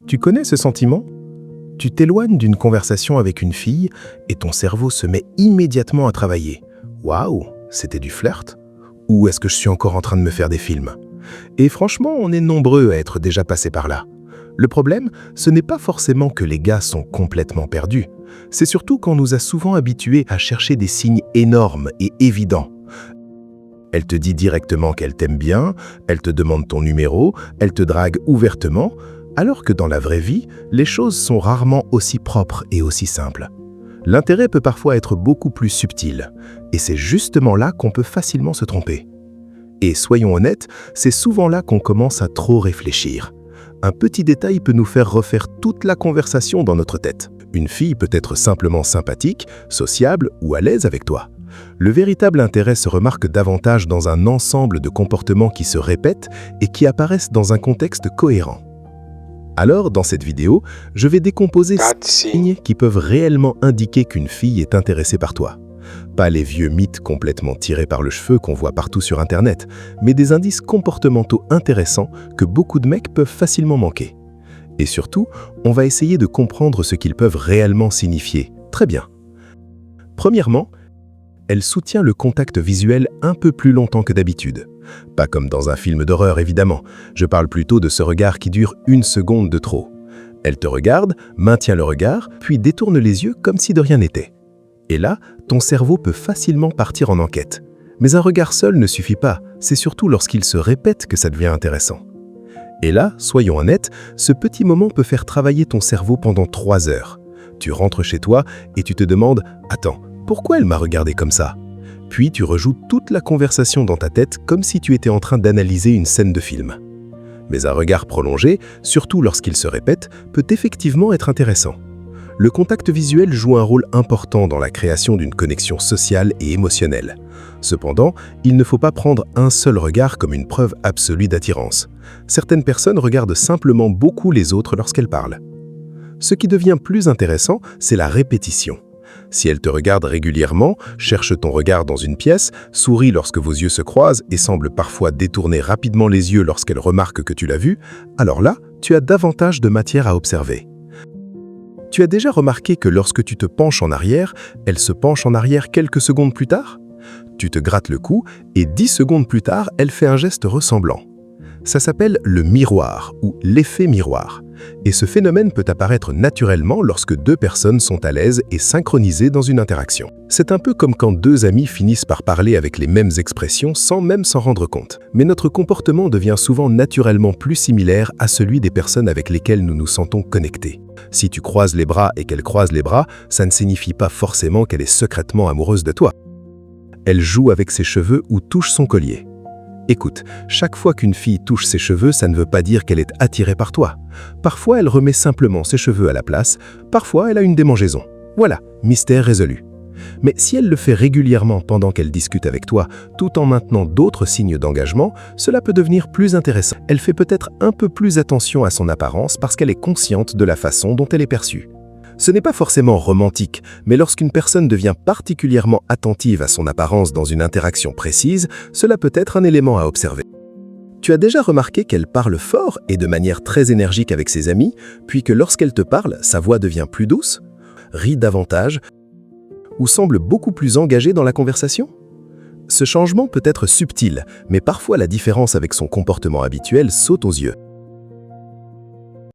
Tu connais ce sentiment? Tu t'éloignes d'une conversation avec une fille et ton cerveau se met immédiatement à travailler. Waouh, c'était du flirt? Ou est-ce que je suis encore en train de me faire des films? Et franchement, on est nombreux à être déjà passés par là. Le problème, ce n'est pas forcément que les gars sont complètement perdus. C'est surtout qu'on nous a souvent habitués à chercher des signes énormes et évidents. Elle te dit directement qu'elle t'aime bien, elle te demande ton numéro, elle te drague ouvertement, alors que dans la vraie vie, les choses sont rarement aussi propres et aussi simples. L'intérêt peut parfois être beaucoup plus subtil, et c'est justement là qu'on peut facilement se tromper. Et soyons honnêtes, c'est souvent là qu'on commence à trop réfléchir. Un petit détail peut nous faire refaire toute la conversation dans notre tête. Une fille peut être simplement sympathique, sociable ou à l'aise avec toi. Le véritable intérêt se remarque davantage dans un ensemble de comportements qui se répètent et qui apparaissent dans un contexte cohérent. Alors, dans cette vidéo, je vais décomposer ces signes qui peuvent réellement indiquer qu'une fille est intéressée par toi. Pas les vieux mythes complètement tirés par le cheveu qu'on voit partout sur Internet, mais des indices comportementaux intéressants que beaucoup de mecs peuvent facilement manquer. Et surtout, on va essayer de comprendre ce qu'ils peuvent réellement signifier. Très bien. Premièrement, elle soutient le contact visuel un peu plus longtemps que d'habitude. Pas comme dans un film d'horreur, évidemment. Je parle plutôt de ce regard qui dure 1 seconde de trop. Elle te regarde, maintient le regard, puis détourne les yeux comme si de rien n'était. Et là, ton cerveau peut facilement partir en enquête. Mais un regard seul ne suffit pas, c'est surtout lorsqu'il se répète que ça devient intéressant. Et là, soyons honnêtes, ce petit moment peut faire travailler ton cerveau pendant 3 heures. Tu rentres chez toi et tu te demandes « Attends, pourquoi elle m'a regardé comme ça ?» Puis tu rejoues toute la conversation dans ta tête comme si tu étais en train d'analyser une scène de film. Mais un regard prolongé, surtout lorsqu'il se répète, peut effectivement être intéressant. Le contact visuel joue un rôle important dans la création d'une connexion sociale et émotionnelle. Cependant, il ne faut pas prendre un seul regard comme une preuve absolue d'attirance. Certaines personnes regardent simplement beaucoup les autres lorsqu'elles parlent. Ce qui devient plus intéressant, c'est la répétition. Si elle te regarde régulièrement, cherche ton regard dans une pièce, sourit lorsque vos yeux se croisent et semble parfois détourner rapidement les yeux lorsqu'elle remarque que tu l'as vue, alors là, tu as davantage de matière à observer. Tu as déjà remarqué que lorsque tu te penches en arrière, elle se penche en arrière quelques secondes plus tard? Tu te grattes le cou et 10 secondes plus tard, elle fait un geste ressemblant. Ça s'appelle le miroir ou l'effet miroir. Et ce phénomène peut apparaître naturellement lorsque 2 personnes sont à l'aise et synchronisées dans une interaction. C'est un peu comme quand 2 amis finissent par parler avec les mêmes expressions sans même s'en rendre compte. Mais notre comportement devient souvent naturellement plus similaire à celui des personnes avec lesquelles nous nous sentons connectés. Si tu croises les bras et qu'elle croise les bras, ça ne signifie pas forcément qu'elle est secrètement amoureuse de toi. Elle joue avec ses cheveux ou touche son collier. Écoute, chaque fois qu'une fille touche ses cheveux, ça ne veut pas dire qu'elle est attirée par toi. Parfois, elle remet simplement ses cheveux à la place, parfois elle a une démangeaison. Voilà, mystère résolu. Mais si elle le fait régulièrement pendant qu'elle discute avec toi, tout en maintenant d'autres signes d'engagement, cela peut devenir plus intéressant. Elle fait peut-être un peu plus attention à son apparence parce qu'elle est consciente de la façon dont elle est perçue. Ce n'est pas forcément romantique, mais lorsqu'une personne devient particulièrement attentive à son apparence dans une interaction précise, cela peut être un élément à observer. Tu as déjà remarqué qu'elle parle fort et de manière très énergique avec ses amis, puis que lorsqu'elle te parle, sa voix devient plus douce, rit davantage ou semble beaucoup plus engagée dans la conversation? Ce changement peut être subtil, mais parfois la différence avec son comportement habituel saute aux yeux.